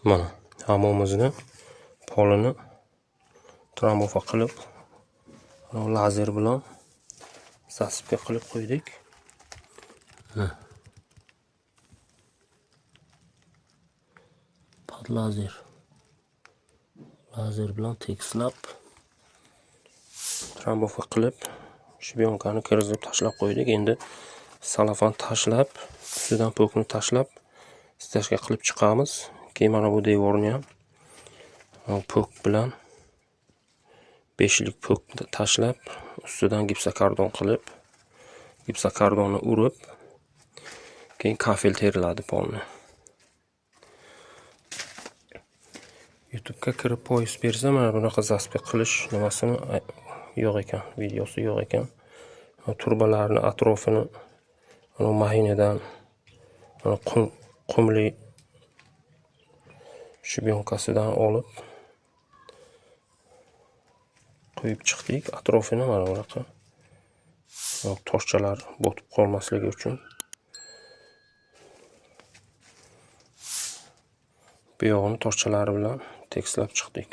Mana hammamizni polini trambofa qilib, lazer bilan zasipga qilib qo'ydik. Pod lazer bilan tekslab trambofa qilib shibyonkani kirzib tashlab qo'ydik. Endi salafan tashlab, ustidan pokni tashlab, stashga qilib chiqamiz. Keyin mana bu devorni ham pok bilan 5 lik pok tashlab, ustidan gipsokardon qilib, gipsokardonni urib, keyin kafel teriladi polni. YouTube'ga kirib poyez bersam, mana bunaqa zasipga qilish nimasini yo'q ekan, videosi yo'q ekan. Turbalarni atrofini mana mahinadan qumli shibyonkasidan olib qo'yib chiqdik. Atrofini mana bunaqa toshchalar botib qolmasligi uchun bu yog'ini toshchalari bilan tekslab chiqdik.